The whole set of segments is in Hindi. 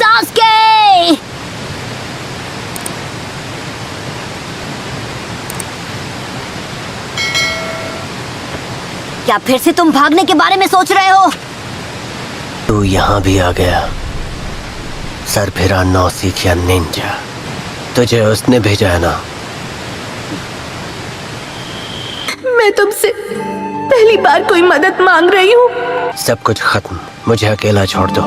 सास्के! क्या फिर से तुम भागने के बारे में सोच रहे हो? तू यहाँ भी आ गया, सरफिरा नौसिखिया निंजा। तुझे उसने भेजा है ना? मैं तुमसे पहली बार कोई मदद मांग रही हूँ। सब कुछ खत्म, मुझे अकेला छोड़ दो।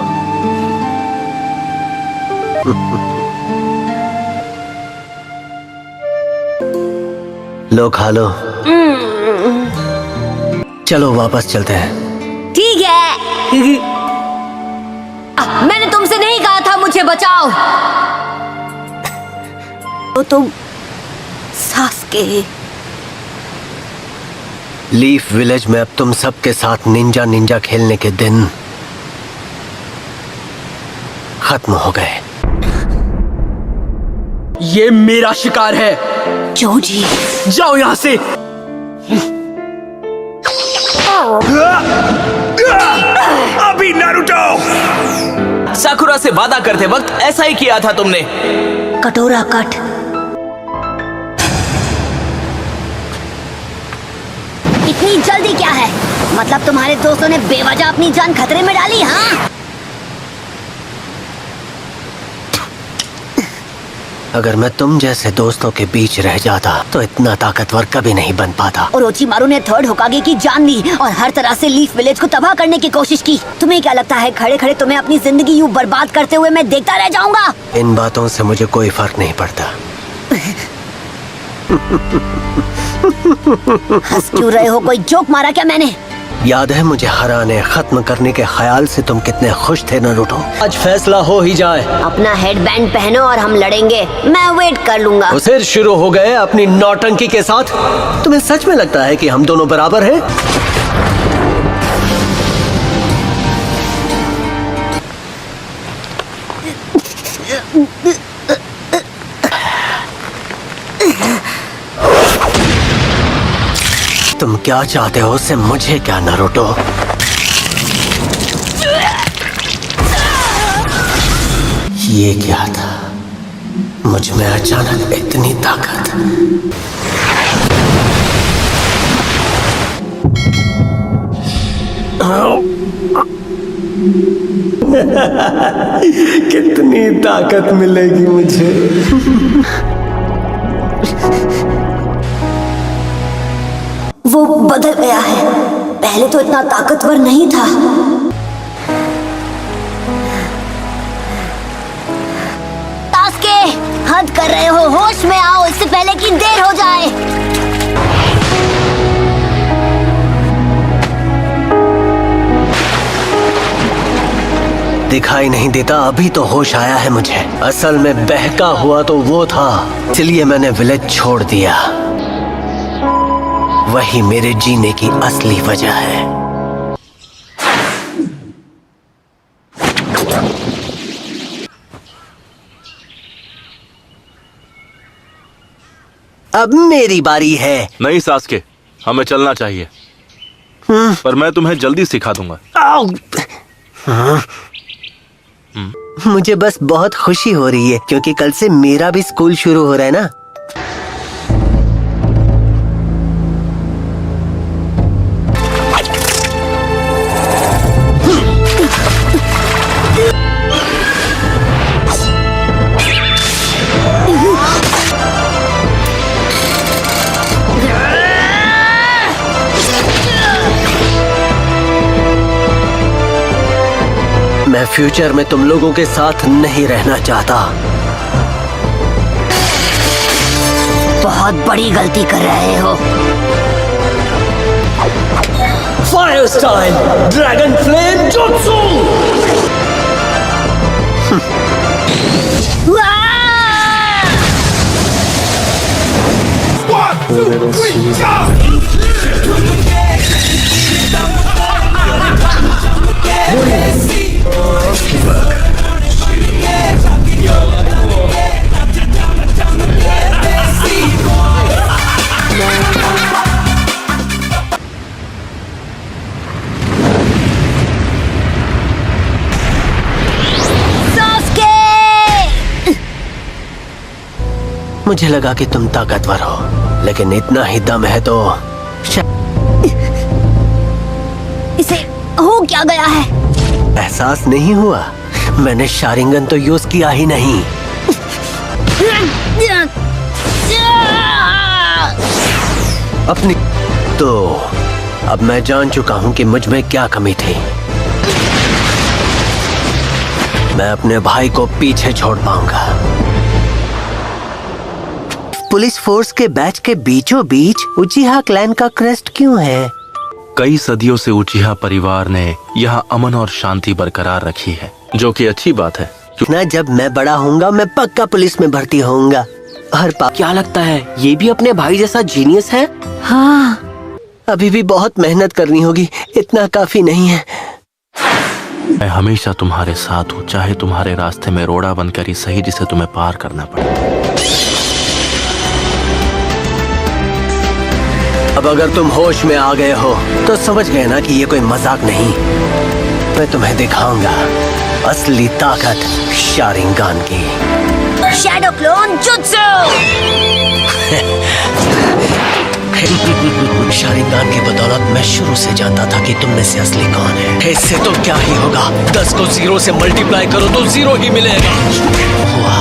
लो खा लो। चलो वापस चलते हैं। ठीक है। मैंने तुमसे नहीं कहा था मुझे बचाओ। तो तुम सास्के। लीफ विलेज में अब तुम सबके साथ निंजा निंजा खेलने के दिन खत्म हो गए। ये मेरा शिकार है। जोजी, जाओ यहाँ से। अभी नारुतो! साकुरा से वादा करते वक्त ऐसा ही किया था तुमने। कटोरा कट। इतनी जल्दी क्या है? मतलब तुम्हारे दोस्तों ने बेवजह अपनी जान खतरे में डाली? हाँ, अगर मैं तुम जैसे दोस्तों के बीच रह जाता तो इतना ताकतवर कभी नहीं बन पाता। ओरोचिमारू ने थर्ड होकागे की जान ली और हर तरह से लीफ विलेज को तबाह करने की कोशिश की। तुम्हें क्या लगता है खड़े खड़े तुम्हें अपनी जिंदगी यूं बर्बाद करते हुए मैं देखता रह जाऊंगा? इन बातों से मुझे कोई फर्क नहीं पड़ता। हंस क्यों रहे हो? कोई जोक मारा क्या मैंने? याद है मुझे हराने खत्म करने के ख्याल से तुम कितने खुश थे नारुतो? आज फैसला हो ही जाए। अपना हेडबैंड पहनो और हम लड़ेंगे। मैं वेट कर लूंगा। तो फिर शुरू हो गए अपनी नौटंकी के साथ। तुम्हें सच में लगता है कि हम दोनों बराबर हैं? तुम क्या चाहते हो उससे मुझे क्या नारुतो? ये क्या था? मुझ में अचानक इतनी ताकत। कितनी ताकत मिलेगी मुझे? वो बदल गया है। पहले तो इतना ताकतवर नहीं था। सास्के, हद कर रहे हो। होश में आओ इससे पहले कि देर हो जाए। दिखाई नहीं देता? अभी तो होश आया है मुझे। असल में बहका हुआ तो वो था, इसलिए मैंने विलेज छोड़ दिया। वही मेरे जीने की असली वजह है। अब मेरी बारी है। नहीं सास्के, हमें चलना चाहिए। पर मैं तुम्हें जल्दी सिखा दूंगा। मुझे बस बहुत खुशी हो रही है क्योंकि कल से मेरा भी स्कूल शुरू हो रहा है ना। मैं फ्यूचर में तुम लोगों के साथ नहीं रहना चाहता। बहुत बड़ी गलती कर रहे हो। Fire style dragon flame jutsu. Sasuke! मुझे लगा कि तुम ताकतवर हो, लेकिन इतना ही दम है तो इसे हो क्या गया है? एहसास नहीं हुआ? मैंने शारिंगन तो यूज किया ही नहीं। अपनी तो अब मैं जान चुका हूँ कि मुझ में क्या कमी थी। मैं अपने भाई को पीछे छोड़ पाऊंगा। पुलिस फोर्स के बैच के बीचों बीच उचिहा क्लैन का क्रेस्ट क्यों है? कई सदियों से उचिहा परिवार ने यहाँ अमन और शांति बरकरार रखी है, जो कि अच्छी बात है। ना जब मैं बड़ा होऊंगा मैं पक्का पुलिस में भर्ती होऊंगा। क्या लगता है ये भी अपने भाई जैसा जीनियस है? हाँ, अभी भी बहुत मेहनत करनी होगी, इतना काफी नहीं है। मैं हमेशा तुम्हारे साथ हूँ, चाहे तुम्हारे रास्ते में रोड़ा बनकर ही सही जिसे तुम्हें पार करना पड़े। अब अगर तुम होश में आ गए हो तो समझ गए ना कि ये कोई मजाक नहीं। मैं तुम्हें दिखाऊंगा असली ताकत शारिंगान की। Shadow clone jutsu. शारिंगान की बदौलत मैं शुरू से जानता था कि तुम में से असली कौन है। इससे तो क्या ही होगा, 10 को 0 से मल्टीप्लाई करो तो 0 ही मिलेगा। हुआ।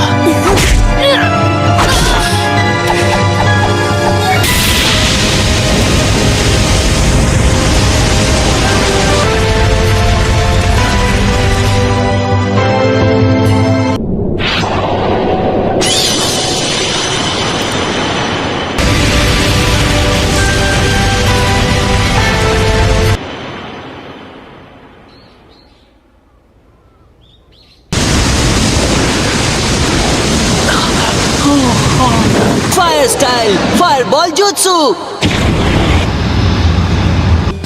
Fire style fireball jutsu.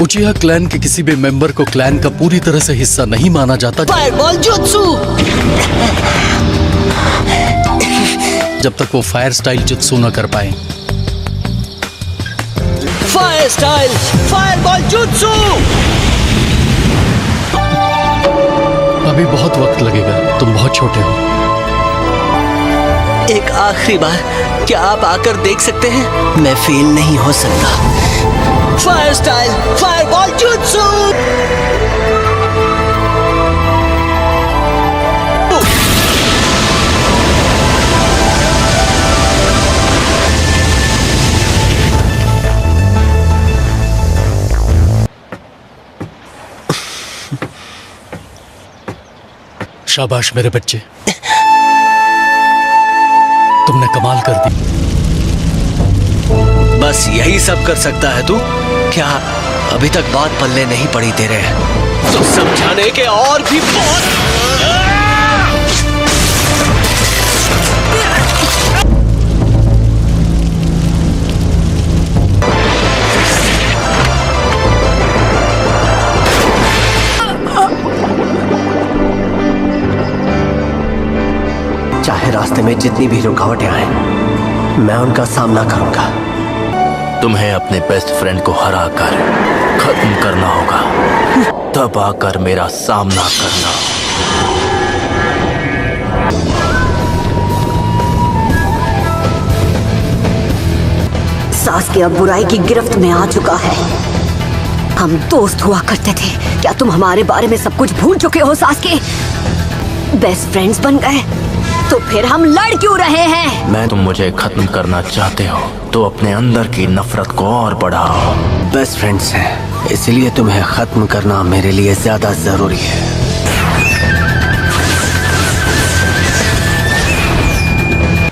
उचिहा clan के किसी भी मेंबर को क्लैन का पूरी तरह से हिस्सा नहीं माना जाता फायरबॉल जुत्सु। जब तक वो फायर स्टाइल जुत्सु न कर पाए। Fire style fireball jutsu. अभी बहुत वक्त लगेगा, तुम बहुत छोटे हो। एक आखिरी बार क्या आप आकर देख सकते हैं? मैं फेल नहीं हो सकता। Fire style fireball jutsu. शाबाश मेरे बच्चे, तुमने कमाल कर दी। बस यही सब कर सकता है तू? क्या अभी तक बात पल्ले नहीं पड़ी तेरे? तो समझाने के और भी बहुत। चाहे रास्ते में जितनी भी रुकावटें आए, मैं उनका सामना करूंगा। तुम्हें अपने बेस्ट फ्रेंड को हरा कर खत्म करना होगा, तब आकर मेरा सामना करना। सास्के अब बुराई की गिरफ्त में आ चुका है। हम दोस्त हुआ करते थे, क्या तुम हमारे बारे में सब कुछ भूल चुके हो सास्के? बेस्ट फ्रेंड्स बन गए तो फिर हम लड़ क्यों रहे हैं? तुम मुझे खत्म करना चाहते हो तो अपने अंदर की नफरत को और बढ़ाओ। बेस्ट फ्रेंड्स हैं, इसलिए तुम्हें खत्म करना मेरे लिए ज्यादा जरूरी है।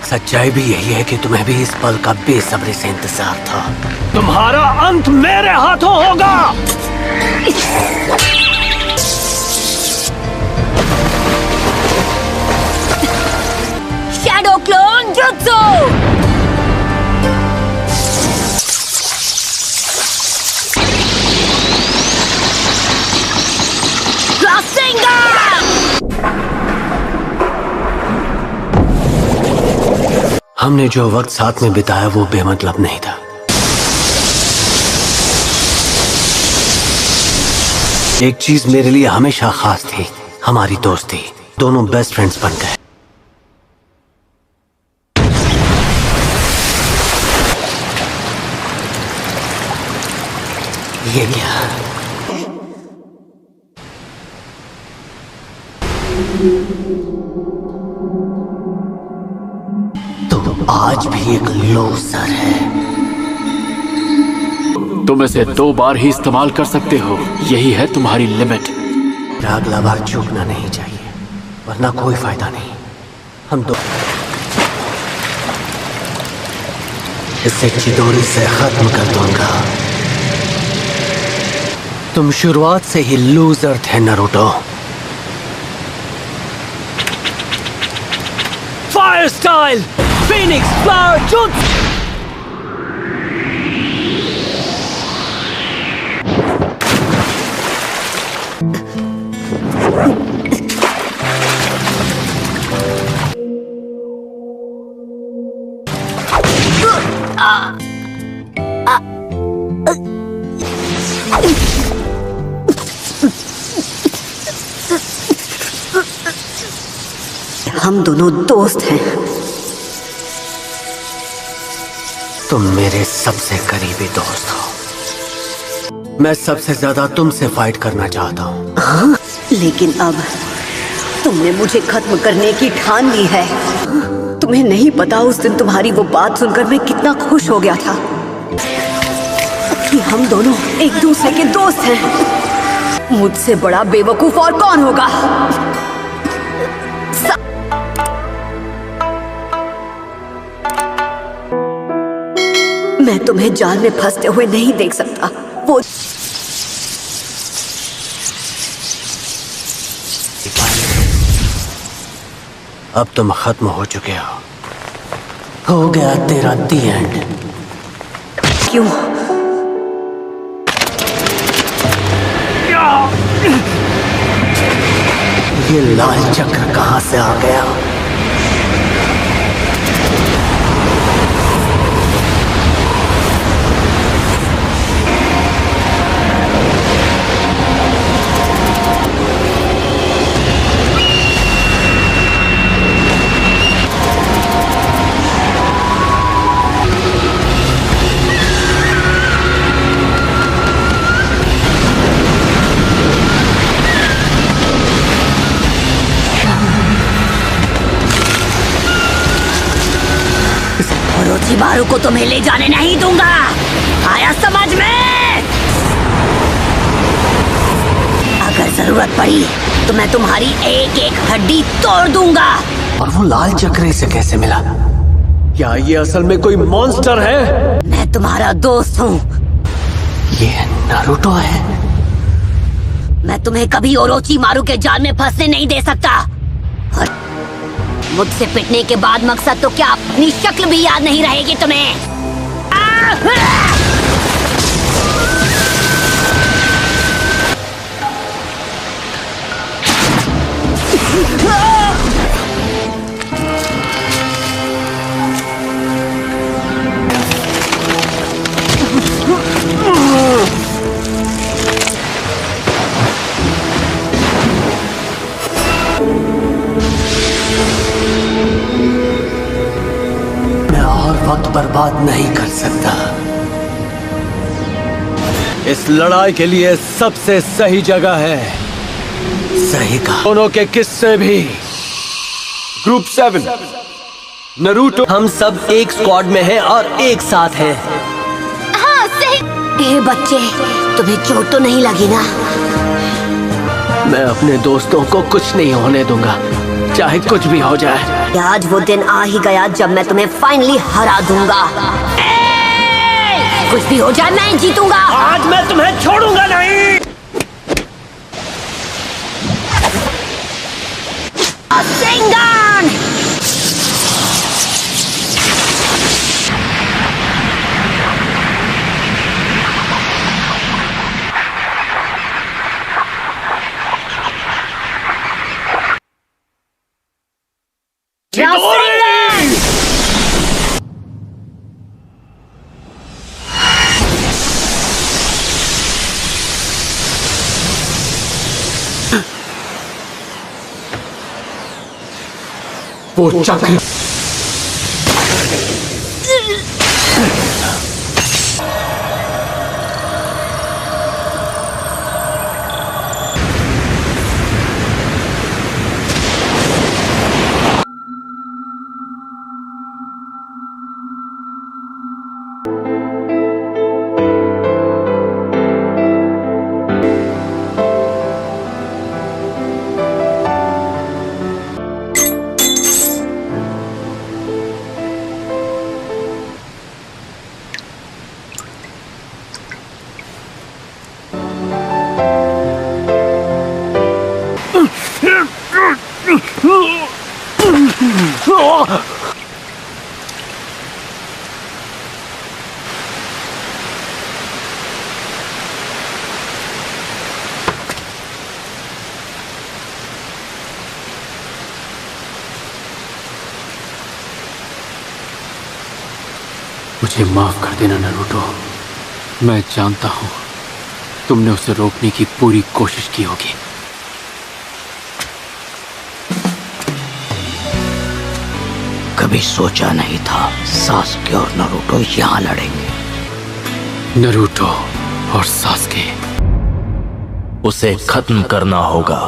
सच्चाई भी यही है कि तुम्हें भी इस पल का बेसब्री से इंतजार था। तुम्हारा अंत मेरे हाथों होगा। Shadow clone jutsu. हमने जो वक्त साथ में बिताया वो बेमतलब नहीं था। एक चीज मेरे लिए हमेशा खास थी, हमारी दोस्ती। दोनों बेस्ट फ्रेंड्स बन गए। ये क्या? तुम आज भी एक लूजर है। तुम इसे 2 बार ही इस्तेमाल कर सकते हो, यही है तुम्हारी लिमिट। अगला बार चूकना नहीं चाहिए, वरना कोई फायदा नहीं। हम दो इसे चिदोरी से खत्म कर दूंगा। तुम शुरुआत से ही लूजर थे Naruto. Fire style Phoenix flower jutsu. हम दोनों दोस्त हैं। तुम मेरे सबसे करीबी दोस्त हो। मैं सबसे ज्यादा तुमसे फाइट करना चाहता हूँ। हाँ, लेकिन अब तुमने मुझे खत्म करने की ठान ली है। तुम्हें नहीं पता उस दिन तुम्हारी वो बात सुनकर मैं कितना खुश हो गया था कि हम दोनों एक दूसरे के दोस्त हैं। मुझसे बड़ा बेवकूफ और कौन होगा? मैं तुम्हें जाल में फंसते हुए नहीं देख सकता। वो अब तुम खत्म हो चुके हो गया तेरा दी एंड। क्यों? ये लाल चक्र कहां से आ गया? ओरोचिमारू को तुम्हें ले जाने नहीं दूंगा, आया समझ में? अगर जरूरत पड़ी तो मैं तुम्हारी एक एक हड्डी तोड़ दूंगा। और वो लाल चक्र से कैसे मिला? क्या ये असल में कोई मॉन्स्टर है? मैं तुम्हारा दोस्त हूँ। ये नारुतो है। मैं तुम्हें कभी ओरोचिमारू के जाल में फंसने नहीं दे सकता। और मुझसे पिटने के बाद मकसद तो क्या, अपनी शक्ल भी याद नहीं रहेगी तुम्हें। वक्त बर्बाद नहीं कर सकता। इस लड़ाई के लिए सबसे सही जगह है। सही कहा। दोनों के किस्से भी। Group 7 Naruto. हम सब एक स्क्वाड में हैं और एक साथ हैं। हाँ सही। ए बच्चे, तुम्हें चोट तो नहीं लगी ना? मैं अपने दोस्तों को कुछ नहीं होने दूंगा, चाहे कुछ भी हो जाए। आज वो दिन आ ही गया जब मैं तुम्हें फाइनली हरा दूंगा। कुछ भी हो जाए मैं जीतूंगा। आज मैं तुम्हें छोड़ूंगा नहीं। सिंगन! वो चक्र मुझे माफ कर देना नारुतो। मैं जानता हूं तुमने उसे रोकने की पूरी कोशिश की होगी। कभी सोचा नहीं था सास्के और नारुतो यहाँ लड़ेंगे। नारुतो और सास्के, उसे खत्म करना होगा।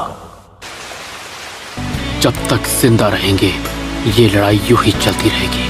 जब तक जिंदा रहेंगे ये लड़ाई यूं ही चलती रहेगी।